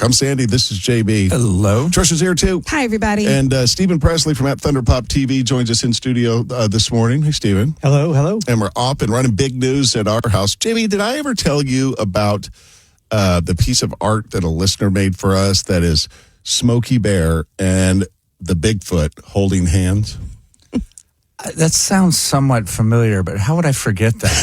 I'm Sandy. This is JB. Hello. Tricia's here, too. Hi, everybody. And Stephen Presley from ThunderPopTV joins us in studio this morning. Hey, Stephen. Hello. And we're up and running big news at our house. JB, did I ever tell you about the piece of art that a listener made for us that is Smokey Bear and the Bigfoot holding hands? That sounds somewhat familiar, but how would I forget that?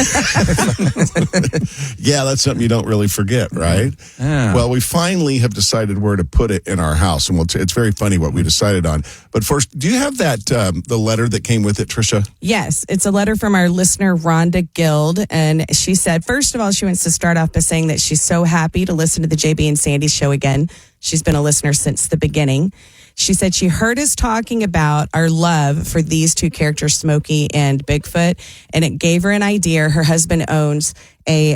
Yeah, that's something you don't really forget, right? Yeah. Well, we finally have decided where to put it in our house, and it's very funny what we decided on. But first, do you have that the letter that came with it, Tricia? Yes, it's a letter from our listener, Rhonda Guild. And she said, first of all, she wants to start off by saying that she's so happy to listen to the JB and Sandy show again. She's been a listener since the beginning. She said she heard us talking about our love for these two characters, Smokey and Bigfoot, and it gave her an idea. Her husband owns a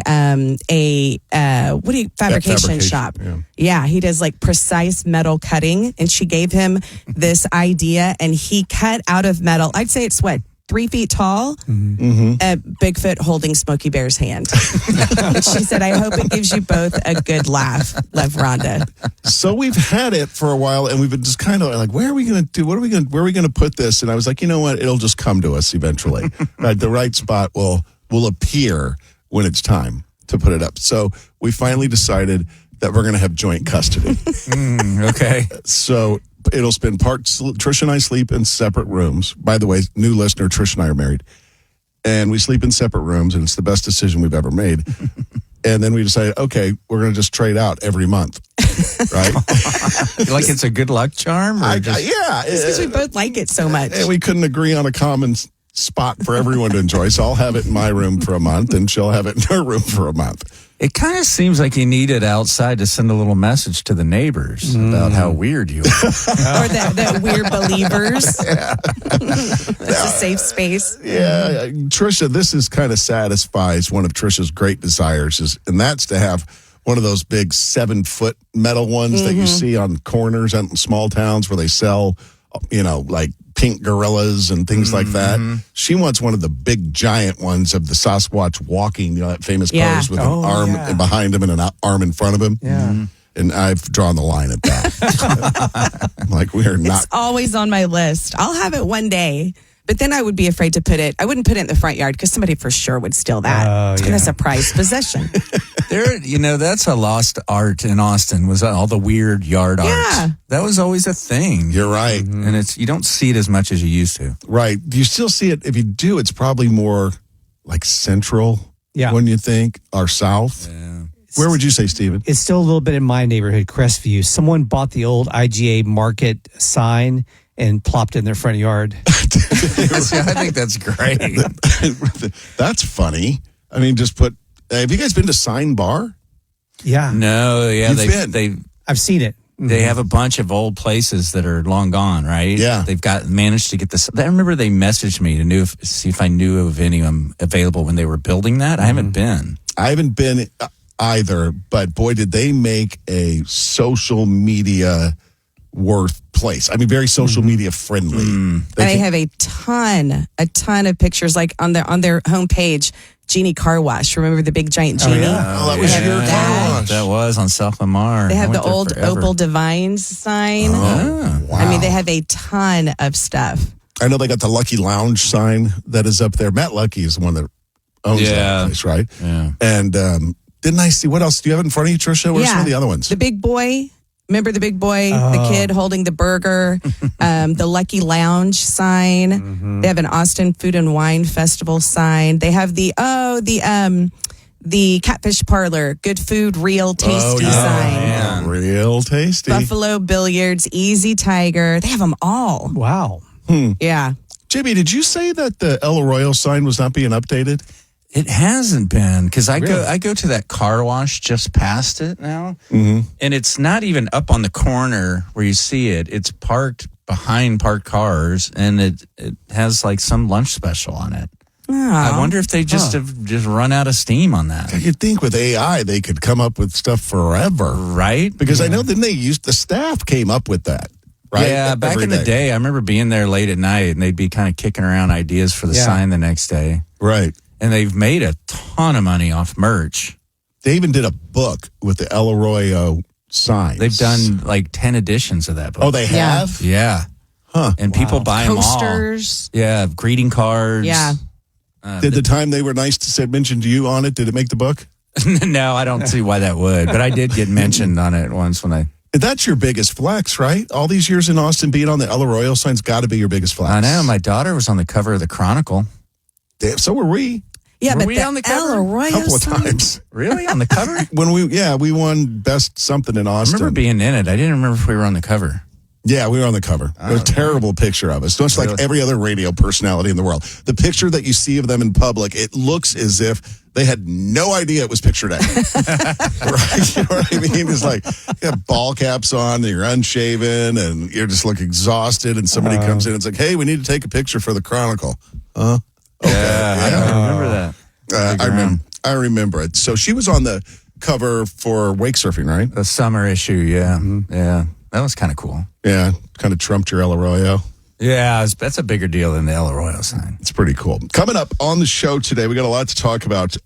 fabrication shop. Yeah, he does like precise metal cutting, and she gave him this idea, and he cut out of metal. I'd say it's 3 feet tall, Bigfoot holding Smokey Bear's hand. She said, I hope it gives you both a good laugh. Love, Rhonda. So we've had it for a while, and we've been just kind of like, where are we going to do? Where are we going to put this? And I was like, you know what? It'll just come to us eventually. Right, the right spot will appear when it's time to put it up. So we finally decided that we're going to have joint custody. Okay. So it'll spend Tricia and I sleep in separate rooms. By the way, new listener, Tricia and I are married. And we sleep in separate rooms, and it's the best decision we've ever made. And then we decided, okay, we're going to just trade out every month. Right? Like it's a good luck charm? Yeah. It's because we both like it so much. And we couldn't agree on a common spot for everyone to enjoy. So I'll have it in my room for a month, and she'll have it in her room for a month. It kind of seems like you need it outside to send a little message to the neighbors about how weird you are. Or that we're believers. It's a safe space. Yeah. Tricia, this is kind of satisfies one of Tricia's great desires, and that's to have one of those big 7-foot metal ones that you see on corners in small towns where they sell, like pink gorillas and things like that. She wants one of the big giant ones of the Sasquatch walking, that famous pose with an arm behind him and an arm in front of him. Yeah. And I've drawn the line at that. Like, we are not. It's always on my list. I'll have it one day. But then I would be afraid to I wouldn't put it in the front yard because somebody for sure would steal that. That's a prized possession. That's a lost art in Austin, was all the weird yard art. That was always a thing. You're right. And you don't see it as much as you used to. Right. Do you still see it? If you do, it's probably more like central, when you think, or south. Yeah. Where would you say, Stephen? It's still a little bit in my neighborhood, Crestview. Someone bought the old IGA Market sign and plopped it in their front yard. I think that's great. That's funny. I mean, have you guys been to Sign Bar? Yeah. No, yeah. I've seen it. They have a bunch of old places that are long gone, right? Yeah. They've managed to get this. I remember they messaged me to see if I knew of any of them available when they were building that. I haven't been. I haven't been either, but boy, did they make a social media worth place. I mean, very social media friendly. They have a ton of pictures, like on their homepage. Genie Car Wash. Remember the big giant genie? That was your car wash. That was on South Lamar. They have the old Opal Divines sign. Oh, wow. I mean, they have a ton of stuff. I know they got the Lucky Lounge sign that is up there. Matt Lucky is the one that owns that place, right? Yeah. And didn't I see, what else? Do you have it in front of you, Tricia? What are some of the other ones? The big boy. Remember the big boy, the kid holding the burger, the Lucky Lounge sign. They have an Austin Food and Wine Festival sign. They have the Catfish Parlor, good food, real tasty sign. Yeah. Real tasty. Buffalo Billiards, Easy Tiger. They have them all. Wow. Yeah. JB, did you say that the El Arroyo sign was not being updated? It hasn't been, because I go to that car wash just past it now, and it's not even up on the corner where you see it. It's parked behind parked cars, and it has like some lunch special on it. I wonder if they have run out of steam on that. You'd think with AI they could come up with stuff forever, right? Because I know then the staff came up with that. Right? Yeah, back in the day, I remember being there late at night, and they'd be kind of kicking around ideas for the sign the next day. Right. And they've made a ton of money off merch. They even did a book with the El Arroyo signs. They've done like 10 editions of that book. Oh, they have? Yeah. Huh. And people buy them all. Posters. Yeah, greeting cards. Yeah. Did the time they were nice to mention you on it, did it make the book? No, I don't see why that would. But I did get mentioned on it once when I... That's your biggest flex, right? All these years in Austin, being on the El Arroyo sign's got to be your biggest flex. I know. My daughter was on the cover of the Chronicle. Damn, so were we. Yeah, Were but we the on the cover? El Arroyo A couple of sign? times. Really? On the cover? We won best something in I Austin. remember being in it. I didn't remember if we were on the cover. Yeah, we were on the cover. It was a terrible picture of us. Just like Really? every other radio personality in the world. The picture that you see of them in public, it looks as if they had no idea it was picture day. Right? You know what I mean? It's like you have ball caps on, and you're unshaven, and you just look exhausted, and somebody comes in and it's like, hey, we need to take a picture for the Chronicle. Huh? Okay. I don't remember that. I remember it. So she was on the cover for wake surfing, right? The summer issue, yeah. Yeah. That was kind of cool. Yeah, kind of trumped your El Arroyo. Yeah, that's a bigger deal than the El Arroyo sign. It's pretty cool. Coming up on the show today, we got a lot to talk about,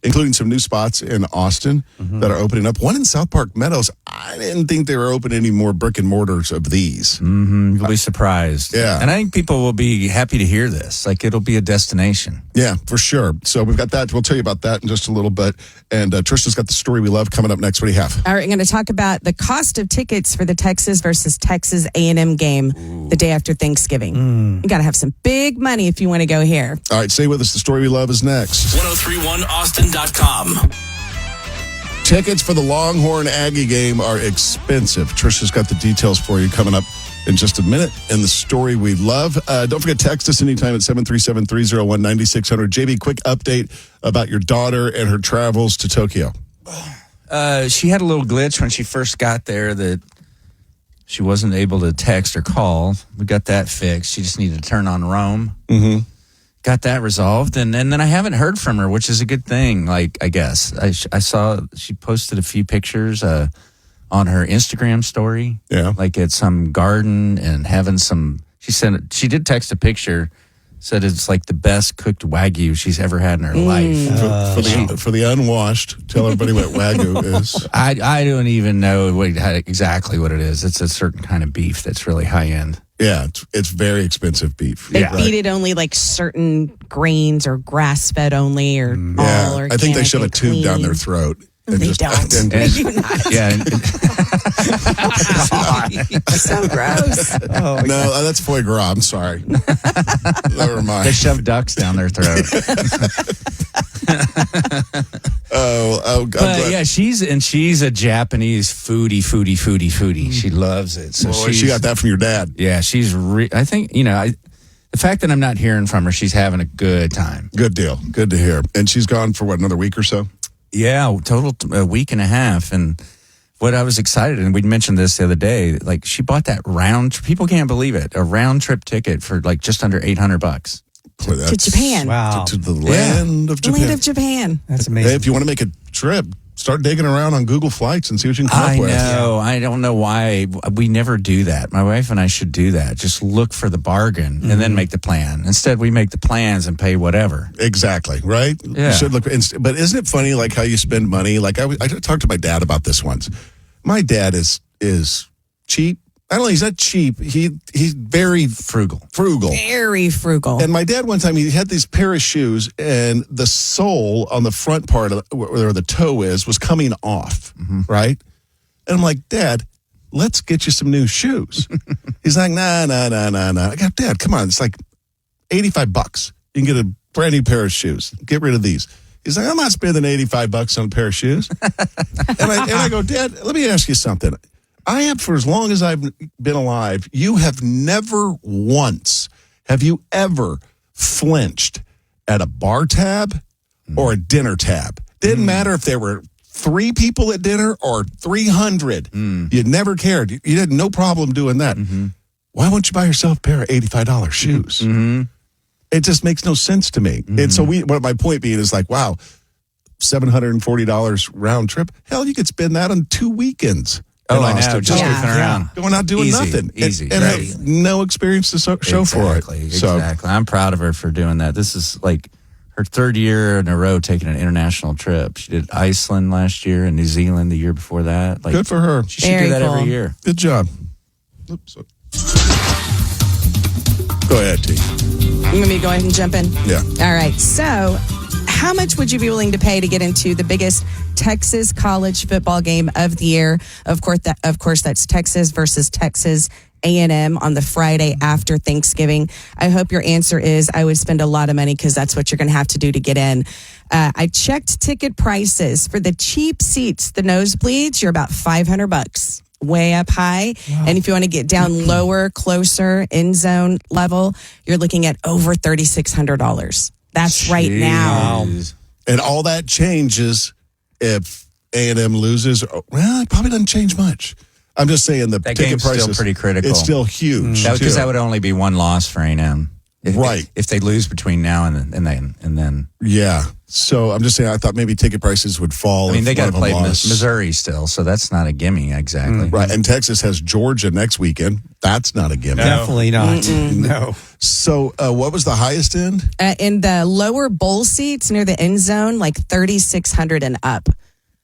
including some new spots in Austin that are opening up. One in South Park Meadows. I didn't think they were open any more brick and mortars of these. You'll be surprised. Yeah. And I think people will be happy to hear this. Like, it'll be a destination. Yeah, for sure. So we've got that. We'll tell you about that in just a little bit. And Trisha's got the story we love coming up next. What do you have? All right, I'm going to talk about the cost of tickets for the Texas versus Texas A&M game the day after Thanksgiving. You got to have some big money if you want to go here. All right, stay with us. The story we love is next. 1031austin.com. Tickets for the Longhorn Aggie game are expensive. Trisha's got the details for you coming up in just a minute. And the story we love. Don't forget, text us anytime at 737-301-9600. JB, quick update about your daughter and her travels to Tokyo. She had a little glitch when she first got there that she wasn't able to text or call. We got that fixed. She just needed to turn on Roam. Got that resolved. And then I haven't heard from her, which is a good thing, like, I guess. I saw she posted a few pictures on her Instagram story. Yeah. Like at some garden and having some, she did text a picture, said it's like the best cooked Wagyu she's ever had in her life. For the unwashed, tell everybody what Wagyu is. I don't even know exactly what it is. It's a certain kind of beef that's really high end. Yeah, it's very expensive beef. They Yeah. feed it only like certain grains or grass fed only or all organic. I think they shove a and tube clean. down their throat. And They don't. They do not. Yeah. So gross. No, that's foie gras. I'm sorry. Never mind. They shove ducks down their throat. Oh, But yeah, she's a Japanese foodie. She loves it. So Boy, she got that from your dad. Yeah, she's. I think the fact that I'm not hearing from her, she's having a good time. Good deal. Good to hear. And she's gone for what, another week or so? Yeah, total a week and a half. And what I was excited, and we mentioned this the other day, like she bought that people can't believe it, a round trip ticket for like just under $800. Boy, To Japan. Wow. To the land of The Japan. land of Japan. That's Hey, amazing. if you want to make a trip, start digging around on Google Flights and see what you can come I up with. know. I don't know why we never do that. My wife and I should do that. Just look for the bargain and then make the plan. Instead, we make the plans and pay whatever. Exactly, right? Yeah. You should look. But isn't it funny, like how you spend money? Like I talked to my dad about this once. My dad is cheap. I don't know. He's not cheap. He's very Frugal. Very frugal. And my dad, one time, he had these pair of shoes, and the sole on the front part of where the toe was coming off, right? And I'm like, Dad, let's get you some new shoes. He's like, nah. I go, Dad, come on. It's like $85. You can get a brand new pair of shoes. Get rid of these. He's like, I'm not spending $85 on a pair of shoes. and I go, Dad, let me ask you something. I have, for as long as I've been alive, you have never once, have you ever flinched at a bar tab or a dinner tab? Didn't matter if there were 3 people at dinner or 300. You never cared. You had no problem doing that. Why won't you buy yourself a pair of $85 shoes? It just makes no sense to me. And so what my point being is like, wow, $740 round trip. Hell, you could spend that on 2 weekends. Oh, in I know. Austin. Just Yeah. goofing around. Going out doing Easy, nothing. easy, And right. have no experience to show for it. Exactly. I'm proud of her for doing that. This is like her third year in a row taking an international trip. She did Iceland last year and New Zealand the year before that. Good for her. She should do that every year. Good job. Oops. Go ahead, T. You want me to go ahead and jump in? Yeah. All right. So, how much would you be willing to pay to get into the biggest Texas college football game of the year? Of course, that's Texas versus Texas A&M on the Friday after Thanksgiving. I hope your answer is I would spend a lot of money because that's what you're going to have to do to get in. I checked ticket prices for the cheap seats, the nosebleeds. You're about $500. Way up high. Wow. And if you want to get down lower, closer, end zone level, you're looking at over $3,600. That's right now. And all that changes if A&M loses. Well, it probably doesn't change much. I'm just saying the that ticket price still pretty critical. It's still huge. Because that would only be one loss for A&M. Right. If they lose between now and then. Yeah. So I'm just saying I thought maybe ticket prices would fall. I mean, they got to play Missouri still, so that's not a gimme exactly. Right. And Texas has Georgia next weekend. That's not a gimme. No. Definitely not. No. So what was the highest end? In the lower bowl seats near the end zone, like $3,600 and up.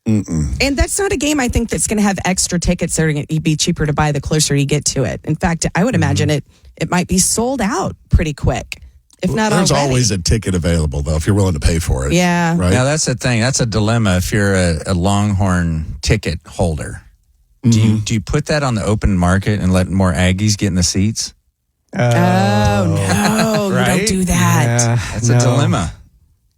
And that's not a game I think that's going to have extra tickets that are going to be cheaper to buy the closer you get to it. In fact, I would imagine it might be sold out pretty quick, if not There's already. always a ticket available, though, if you're willing to pay for it. Yeah. Right? Now, that's the thing. That's a dilemma if you're a Longhorn ticket holder. Do you put that on the open market and let more Aggies get in the seats? Oh, no. Right? You don't do that. Yeah, That's a dilemma.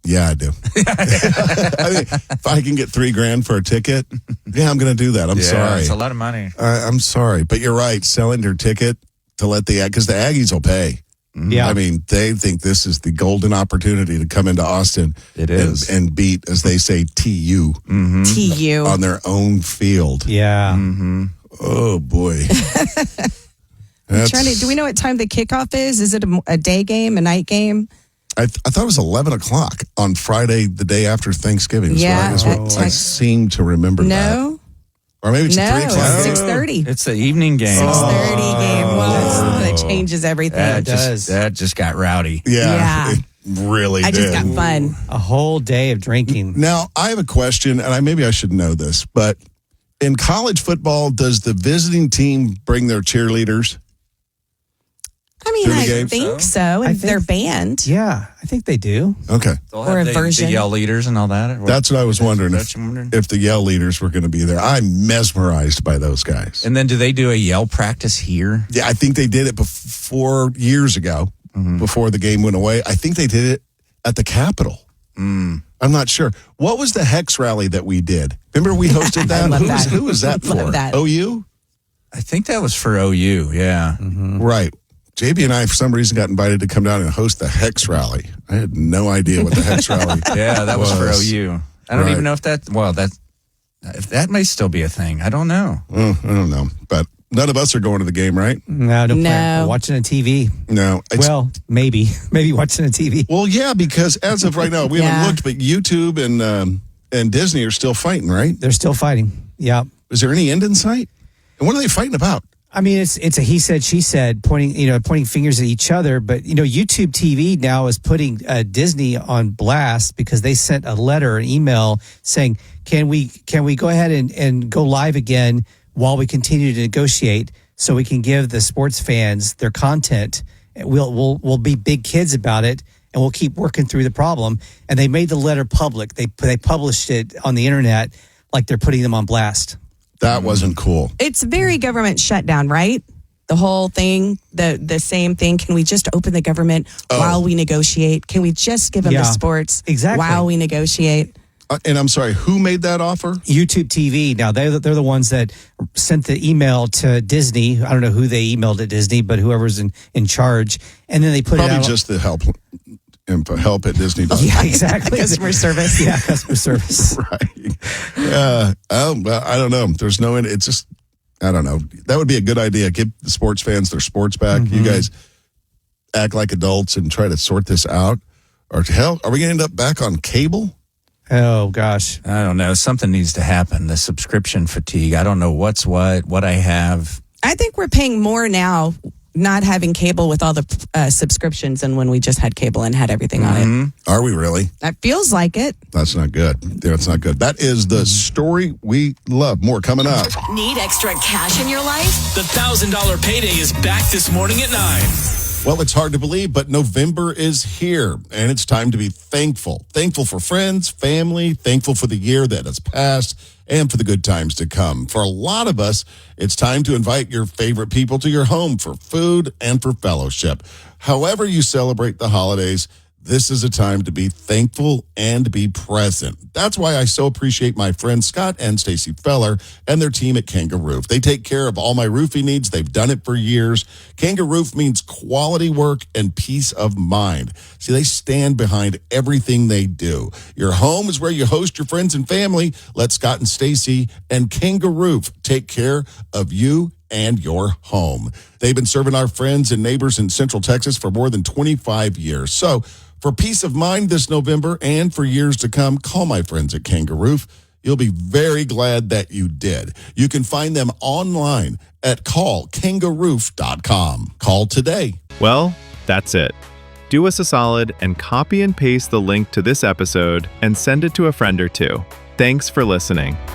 Yeah, I do. I mean, if I can get $3,000 for a ticket, yeah, I'm going to do that. I'm sorry. It's a lot of money. I'm sorry, but you're right. Selling your ticket to let because the Aggies will pay. Yeah. I mean, they think this is the golden opportunity to come into Austin. It is. And beat, as they say, TU. TU. On their own field. Yeah. Oh, boy. Do we know what time the kickoff is? Is it a day game, a night game? I thought it was 11 o'clock on Friday, the day after Thanksgiving. Yeah. Is what I seem to remember that. No. Or maybe it's 3 o'clock. It's 6:30. It's the evening game. 6:30 game. Well, that changes everything. That just got rowdy. Yeah. It really I did. just got fun. A whole day of drinking. Now, I have a question, and maybe I should know this, but in college football, does the visiting team bring their cheerleaders? I mean, to the I game? think so. And their band. Yeah, I think they do. Okay. They'll Or have a version. the yell leaders and all that. That's what I was wondering, That's what I'm wondering. if the yell leaders were going to be there. I'm mesmerized by those guys. And then do they do a yell practice here? Yeah, I think they did it before years ago, before the game went away. I think they did it at the Capitol. I'm not sure. What was the Hex rally that we did? Remember we hosted that? love that. Who was that for? Love that. OU? I think that was for OU, yeah. Right. JB and I, for some reason, got invited to come down and host the Hex rally. I had no idea what the Hex rally Yeah, that was for OU. I don't even know if that may still be a thing. I don't know. I don't know. But none of us are going to the game, right? No plan. No. We're watching a TV. No. Well, maybe watching a TV. Well, yeah, because as of right now, we haven't looked, but YouTube and Disney are still fighting, right? They're still fighting. Yeah. Is there any end in sight? And what are they fighting about? I mean, it's a he said, she said, pointing fingers at each other. But, YouTube TV now is putting Disney on blast because they sent a letter, an email saying, can we go ahead and go live again while we continue to negotiate so we can give the sports fans their content. We'll be big kids about it and we'll keep working through the problem. And they made the letter public. They published it on the internet like they're putting them on blast. That wasn't cool. It's very government shutdown, right? The whole thing, the same thing. Can we just open the government while we negotiate? Can we just give them the sports while we negotiate? And I'm sorry, who made that offer? YouTube TV. Now, they're the ones that sent the email to Disney. I don't know who they emailed at Disney, but whoever's in charge. And then they put Probably it out. just the help at Disney. Yeah, exactly. Customer service. Yeah, customer service. Right. I don't know. There's no end. It's just, I don't know. That would be a good idea. Give the sports fans their sports back. You guys act like adults and try to sort this out. Or hell, are we going to end up back on cable? Oh, gosh. I don't know. Something needs to happen. The subscription fatigue. I don't know what I have. I think we're paying more now not having cable with all the subscriptions and when we just had cable and had everything on it. Are we really? That feels like it. That's not good. That's not good. That is the story we love. More coming up. Need extra cash in your life? The $1,000 payday is back this morning at 9. Well, it's hard to believe, but November is here, and it's time to be thankful. Thankful for friends, family, thankful for the year that has passed, and for the good times to come. For a lot of us, it's time to invite your favorite people to your home for food and for fellowship. However you celebrate the holidays, this is a time to be thankful and be present. That's why I so appreciate my friends Scott and Stacy Feller and their team at Kanga Roof. They take care of all my roofing needs. They've done it for years. Kanga Roof means quality work and peace of mind. See, they stand behind everything they do. Your home is where you host your friends and family. Let Scott and Stacy and Kanga Roof take care of you and your home. They've been serving our friends and neighbors in Central Texas for more than 25 years. So, for peace of mind this November and for years to come, call my friends at Kanga Roof. You'll be very glad that you did. You can find them online at callkangaroof.com. Call today. Well, that's it. Do us a solid and copy and paste the link to this episode and send it to a friend or two. Thanks for listening.